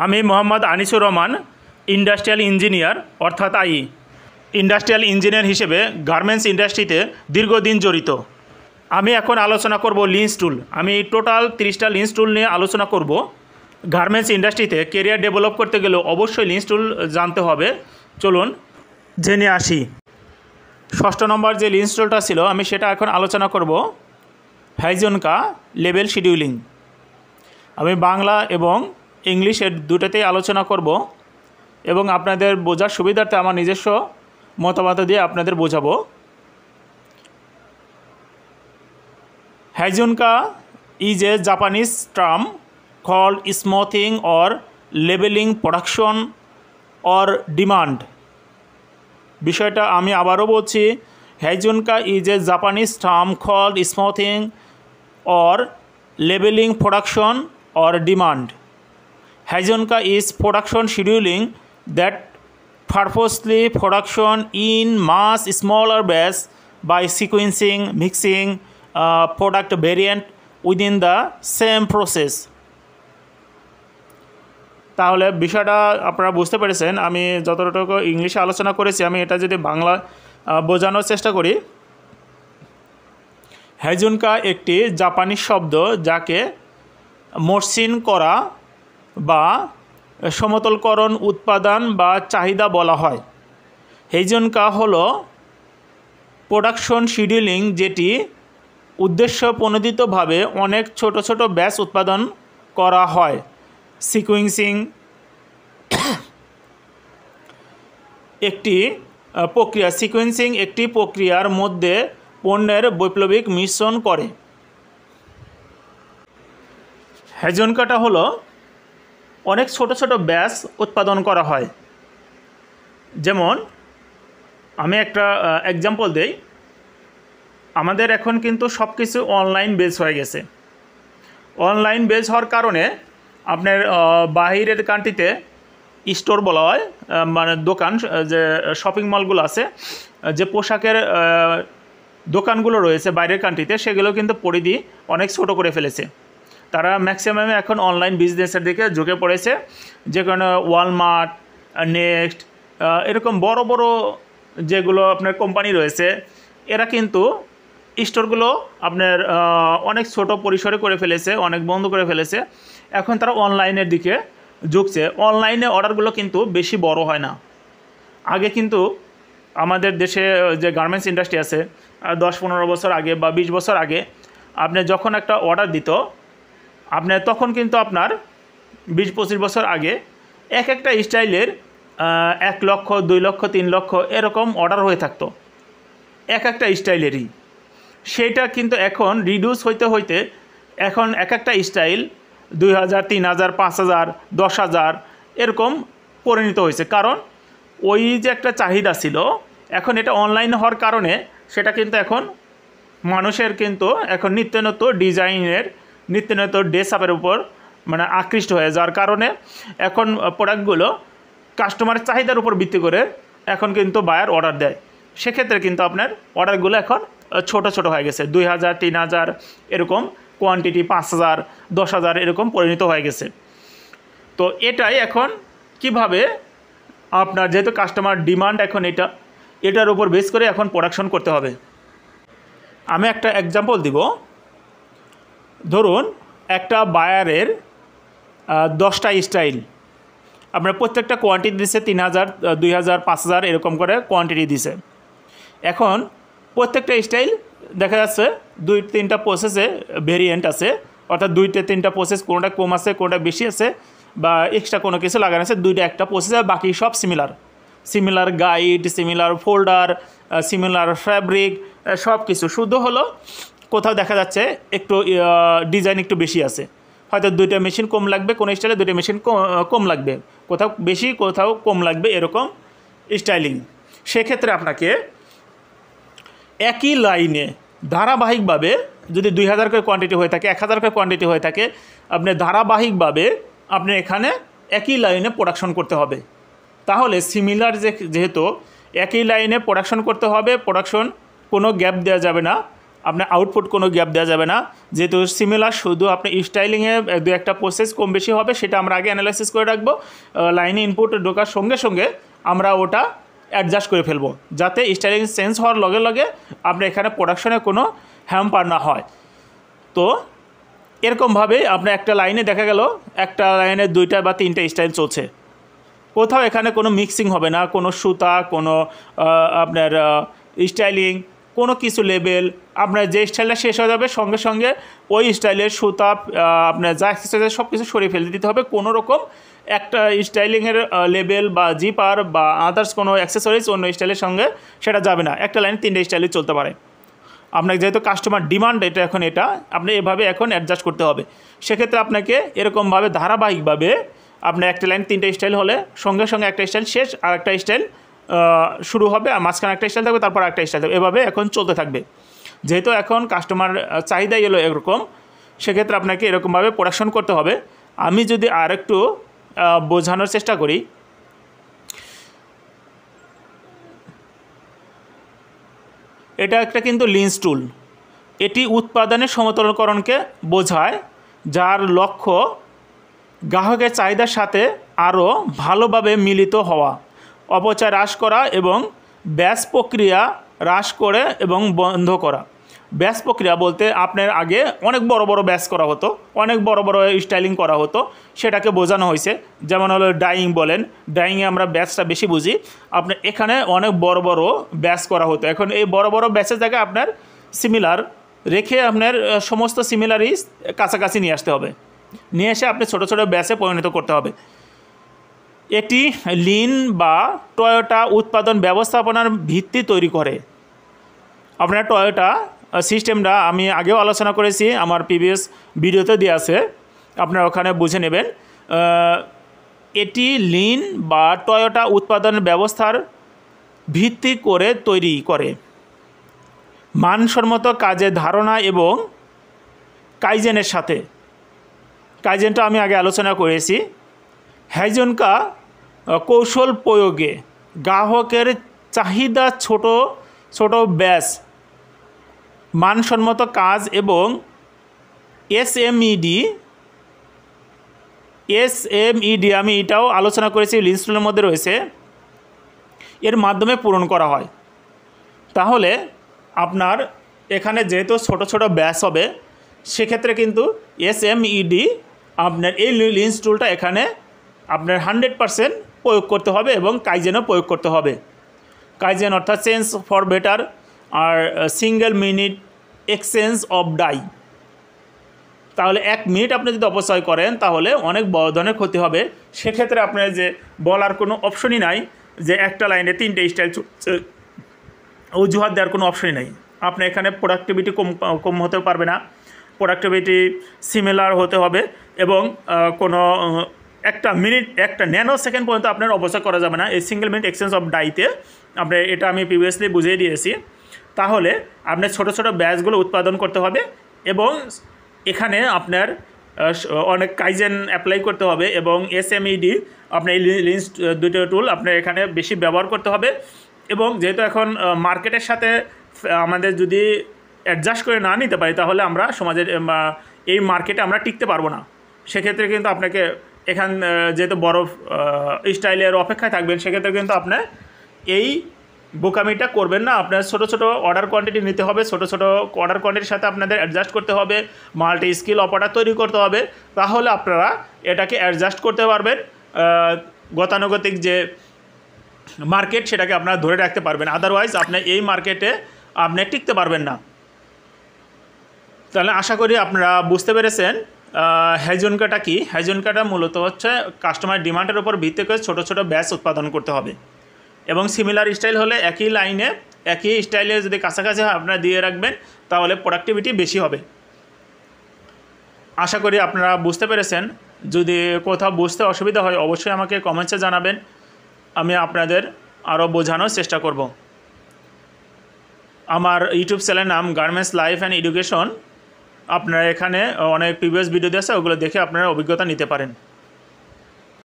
আমি Mohammad Anisur Rahman industrial engineer অর্থাৎ I industrial engineer হিসেবে গার্মেন্টস ইন্ডাস্ট্রিতে দীর্ঘদিন জড়িত। আমি এখন আলোচনা করব লিন্স টুল। আমি টোটাল 30টা লিন্স টুল নিয়ে আলোচনা করব। গার্মেন্টস ইন্ডাস্ট্রিতে কেরিয়ার ডেভেলপ করতে গেলে অবশ্যই লিন্স টুল জানতে হবে। চলুন জেনে আসি। 6 নম্বর যে লিন্স টুলটা ছিল আমি সেটা এখন আলোচনা করব, হাইজনকা লেভেল শিডিউলিং। আমি বাংলা এবং ইংলিশের দুটোতেই আলোচনা করব এবং আপনাদের বোঝার সুবিধার্থে আমার নিজস্ব মতামত দিয়ে আপনাদের বোঝাবো। হাইজনকা is a Japanese term called smoothing or leveling production or demand। বিষয়টা আমি আবারও বলছি, হাইজনকা is a Japanese term called smoothing or leveling production or demand। Haizonka is production scheduling that purposely production in much smaller batch by sequencing, mixing product variant within the same process। তাহলে বিষয়টা আপনারা বুঝতে পেরেছেন। আমি যতটুকু ইংলিশে আলোচনা করেছি আমি এটা যদি বাংলা বোঝানোর চেষ্টা করি। হাইজনকা একটি জাপানি শব্দ যাকে মসৃণ করা বা সমতলকরণ উৎপাদন বা চাহিদা বলা হয়। হাইজনকা হলো প্রোডাকশন শিডিউলিং যেটি উদ্দেশ্য প্রণোদিতভাবে অনেক ছোট ছোট ব্যাচ উৎপাদন করা হয়। সিকুয়েন্সিং একটি প্রক্রিয়া, সিকুয়েন্সিং একটি প্রক্রিয়ার মধ্যে পণ্যের বৈপ্লবিক মিশ্রণ করে। হাইজনকাটা হলো অনেক ছোট ছোট ব্যাচ উৎপাদন করা হয়। যেমন আমি একটা এক্সাম্পল দেই, আমাদের এখন কিন্তু সব কিছু অনলাইন বেস হয়ে গেছে। অনলাইন বেস হওয়ার কারণে আপনার বাহিরের কান্ট্রিতে স্টোর বলা হয়, মানে দোকান, যে শপিং মলগুলো আছে, যে পোশাকের দোকানগুলো রয়েছে বাইরের কান্ট্রিতে, সেগুলো কিন্তু পরিধি অনেক ছোট করে ফেলেছে। তারা ম্যাক্সিমামে এখন অনলাইন বিজনেসের দিকে ঝুঁকে পড়েছে। যে কোনো ওয়ালমার্ট, নেক্সট, এরকম বড় বড় যেগুলো আপনার কোম্পানি রয়েছে, এরা কিন্তু স্টোরগুলো আপনার অনেক ছোট পরিসরে করে ফেলেছে, অনেক বন্ধ করে ফেলেছে। এখন তারা অনলাইনের দিকে ঝুঁকছে। অনলাইনে অর্ডারগুলো কিন্তু বেশি বড় হয় না। আগে কিন্তু আমাদের দেশে যে গার্মেন্টস ইন্ডাস্ট্রি আছে, 10-15 বছর আগে বা 20 বছর আগে আপনি যখন একটা অর্ডার দিত, আপনার তখন কিন্তু আপনার 20-25 বছর আগে একটা স্টাইলের 1 লক্ষ, 2 লক্ষ, 3 লক্ষ এরকম অর্ডার হয়ে থাকতো একটা স্টাইলেরই। সেইটা কিন্তু এখন রিডিউস হইতে হইতে এখন একটা স্টাইল 2000, 3000, 5000, 10,000 এরকম পরিণত হয়েছে। কারণ ওই যে একটা চাহিদা ছিল, এখন এটা অনলাইন হওয়ার কারণে সেটা কিন্তু এখন মানুষের কিন্তু এখন নিত্য নতুন ডিজাইনের, নিত্য নতুন ড্রেস আপের উপর মানে আকৃষ্ট হয়ে যাওয়ার কারণে এখন প্রোডাক্টগুলো কাস্টমারের চাহিদার উপর ভিত্তি করে এখন কিন্তু বায়ার অর্ডার দেয়। সেক্ষেত্রে কিন্তু আপনার অর্ডারগুলো এখন ছোট ছোট হয়ে গেছে, 2000, 3000 এরকম কোয়ান্টিটি, 5000, 10,000 এরকম পরিণত হয়ে গেছে। তো এটাই এখন কিভাবে আপনার, যেহেতু কাস্টমার ডিমান্ড এখন এটার উপর বেস করে এখন প্রোডাকশন করতে হবে। আমি একটা এক্সাম্পল দিব। ধরুন একটা বায়ারের 10টা স্টাইল, আপনার প্রত্যেকটা কোয়ান্টিটি দিছে 3000, 2000, 5000 এরকম করে কোয়ান্টিটি দিছে। এখন প্রত্যেকটা স্টাইল দেখা যাচ্ছে 2-3টা প্রসেসে ভেরিয়েন্ট আছে, অর্থাৎ 2-3টা প্রসেস, কোনোটা কম আছে, কোনোটা বেশি আছে, বা এক্সট্রা কোনো কিছু লাগানো আছে, 2টা একটা প্রসেসে, বাকি সব similar guide, similar folder, similar fabric, সব কিছু। শুধু হলো কোথাও দেখা যাচ্ছে একটু ডিজাইন একটু বেশি আছে, হয়তো 2টা মেশিন কম লাগবে, কোনো স্টাইলে 2টা মেশিন কম লাগবে, কোথাও বেশি কোথাও কম লাগবে, এরকম স্টাইলিং। সেক্ষেত্রে আপনাকে একই লাইনে ধারাবাহিকভাবে, যদি 2000 করে কোয়ান্টিটি হয়ে থাকে, 1000 করে কোয়ান্টিটি হয়ে থাকে, আপনি ধারাবাহিকভাবে আপনি এখানে একই লাইনে প্রোডাকশন করতে হবে। তাহলে সিমিলার যেহেতু একই লাইনে প্রোডাকশন করতে হবে, প্রোডাকশন কোনো গ্যাপ দেওয়া যাবে না। আপনার আউটপুট কোনো গ্যাপ দেওয়া যাবে না, যেহেতু সিমিলার শুধু আপনি স্টাইলিংয়ে দু একটা প্রসেস কম বেশি হবে, সেটা আমরা আগে অ্যানালাইসিস করে রাখবো। লাইনে ইনপুট ঢোকার সঙ্গে সঙ্গে আমরা ওটা অ্যাডজাস্ট করে ফেলবো, যাতে স্টাইলিং চেঞ্জ হওয়ার লগে লগে আপনার এখানে প্রোডাকশনে কোনো হ্যাম্পার না হয়। তো এরকমভাবে আপনার একটা লাইনে দেখা গেল একটা লাইনে 2টা বা 3টা স্টাইল চলছে, কোথাও এখানে কোনো মিক্সিং হবে না, কোনো সুতা, কোনো আপনার স্টাইলিং, কোনো কিছু লেবেল, আপনার যে স্টাইলটা শেষ হয়ে যাবে সঙ্গে সঙ্গে ওই স্টাইলের সুতা আপনার যা অ্যাক্সেসরিজ সব কিছু সরিয়ে ফেলে দিতে হবে। কোনো রকম একটা স্টাইলিংয়ের লেবেল বা জিপার বা আদার্স কোনো অ্যাক্সেসরিজ অন্য স্টাইলের সঙ্গে সেটা যাবে না। একটা লাইনে 3টে স্টাইলে চলতে পারে। আপনাকে যেহেতু কাস্টমার ডিমান্ড এটা, এখন এটা আপনি এভাবে এখন অ্যাডজাস্ট করতে হবে। সেক্ষেত্রে আপনাকে এরকমভাবে ধারাবাহিকভাবে আপনার একটা লাইন 3টে স্টাইল হলে সঙ্গে সঙ্গে একটা স্টাইল শেষ, আর একটা স্টাইল শুরু হবে, আর মাঝখানে একটা স্টাইল থাকবে, তারপর একটা স্টাইল থাকবে, এভাবে এখন চলতে থাকবে। যেহেতু এখন কাস্টমার চাহিদা এলো এরকম, সেক্ষেত্রে আপনাকে এরকমভাবে প্রোডাকশন করতে হবে। আমি যদি আর একটু বোঝানোর চেষ্টা করি, এটা একটা কিন্তু লিন্স টুল, এটি উৎপাদনের সমতলকরণকে বোঝায়, যার লক্ষ্য গ্রাহকের চাহিদার সাথে আরও ভালোভাবে মিলিত হওয়া, অপচয় হ্রাস করা এবং ব্যাচ প্রক্রিয়া হ্রাস করে এবং বন্ধ করা। ব্যাচ প্রক্রিয়া বলতে আপনার আগে অনেক বড় বড় ব্যাচ করা হতো, অনেক বড় বড় স্টাইলিং করা হতো, সেটাকে বোঝানো হয়েছে। যেমন হলো ডাইং বলেন, ডাইংয়ে আমরা ব্যাচটা বেশি বুঝি। আপনার এখানে অনেক বড় বড় ব্যাচ করা হতো, এখন এই বড় বড় ব্যাচের জায়গায় আপনার সিমিলার রেখে আপনার সমস্ত সিমিলারই কাছাকাছি নিয়ে আসতে হবে, নিয়ে এসে আপনি ছোটো ছোটো ব্যাচে পরিণত করতে হবে। এটি লিন বা টয়োটা উৎপাদন ব্যবস্থাপনার ভিত্তি তৈরি করে। আপনার টয়োটা সিস্টেমটা আমি আগেও আলোচনা করেছি, আমার প্রিভিয়াস ভিডিওতে দেওয়া আছে, আপনারা ওখানে বুঝে নেবেন। এটি লিন বা টয়োটা উৎপাদন ব্যবস্থার ভিত্তি করে তৈরি করে মানসম্মত কাজের ধারণা এবং কাইজেনের সাথে। কাইজেনটা আমি আগে আলোচনা করেছি। হাইজেনকা কৌশল প্রয়োগে গ্রাহকের চাহিদা ছোট ছোট ব্যাচ, মানসম্মত কাজ এবং এসএমইডি আমি এটাও আলোচনা করেছি, লিন্স টুলের মধ্যে রয়েছে, এর মাধ্যমে পূরণ করা হয়। তাহলে আপনার এখানে যেহেতু ছোট ছোট ব্যাচ হবে, সেক্ষেত্রে কিন্তু এসএমইডি আপনার এই লিন্স টুলটা এখানে আপনার 100% প্রয়োগ করতে হবে এবং কাইজেনও প্রয়োগ করতে হবে। কাইজেন অর্থাৎ চেঞ্জ ফর বেটার, আর single minute exchange of die. তাহলে 1 মিনিট আপনি যদি অপচয় করেন তাহলে অনেক বড় ধরনের ক্ষতি হবে। সেক্ষেত্রে আপনার যে বলার কোনো অপশনই নাই যে একটা লাইনে 3টে স্টাইল অজুহাত দেওয়ার কোনো অপশনই নাই। আপনার এখানে প্রোডাক্টিভিটি কম হতে পারবে না, প্রোডাক্টিভিটি সিমিলার হতে হবে, এবং কোনো একটা মিনিট, একটা ন্যানো সেকেন্ড পর্যন্ত আপনার অপচয় করা যাবে না এই সিঙ্গেল মিনিট এক্সচেঞ্জ অফ ডাইতে। আপনার এটা আমি প্রিভিয়াসলি বুঝিয়ে দিয়েছি। তাহলে আপনার ছোটো ছোটো ব্যাচগুলো উৎপাদন করতে হবে এবং এখানে আপনার অনেক কাইজেন অ্যাপ্লাই করতে হবে এবং এসএমইডি আপনার এই লিন্স 2টো টুল আপনার এখানে বেশি ব্যবহার করতে হবে। এবং যেহেতু এখন মার্কেটের সাথে আমাদের যদি অ্যাডজাস্ট করে না নিতে পারি, তাহলে আমরা সমাজের এই মার্কেটে আমরা টিকতে পারবো না। সেক্ষেত্রে কিন্তু আপনাকে এখান যেহেতু বড় স্টাইলের অপেক্ষায় থাকবেন, সেক্ষেত্রে কিন্তু আপনার এই বোকামিটা করবেন না। আপনার ছোটো ছোটো অর্ডার কোয়ান্টিটি নিতে হবে, ছোটো ছোটো অর্ডার কোয়ান্টিটির সাথে আপনাদের অ্যাডজাস্ট করতে হবে, মাল্টি স্কিল অপারেটর তৈরি করতে হবে, তাহলে আপনারা এটাকে অ্যাডজাস্ট করতে পারবেন। গতানুগতিক যে মার্কেট সেটাকে আপনারা ধরে রাখতে পারবেন, আদারওয়াইজ আপনি এই মার্কেটে আপনি টিকতে পারবেন না। তাহলে আশা করি আপনারা বুঝতে পেরেছেন হাইজেনকাটা কি। হাইজেনকাটা মূলত হচ্ছে কাস্টমার ডিমান্ডের উপর ভিত্তি করে ছোটো ছোটো ব্যাচ উৎপাদন করতে হবে এবং সিমিলার স্টাইল হলে একই লাইনে একই স্টাইলে যদি কাছাকাছি আপনারা দিয়ে রাখবেন, তাহলে প্রোডাক্টিভিটি বেশি হবে। আশা করি আপনারা বুঝতে পেরেছেন। যদি কোথাও বুঝতে অসুবিধা হয় অবশ্যই আমাকে কমেন্টসে জানাবেন, আমি আপনাদের আরও বোঝানোর চেষ্টা করব। আমার ইউটিউব চ্যানেলের নাম গার্মেন্টস লাইফ অ্যান্ড এডুকেশন। আপনারা এখানে অনেক প্রিভিয়াস ভিডিও দিয়েছে, ওগুলো দেখে আপনারা অভিজ্ঞতা নিতে পারেন।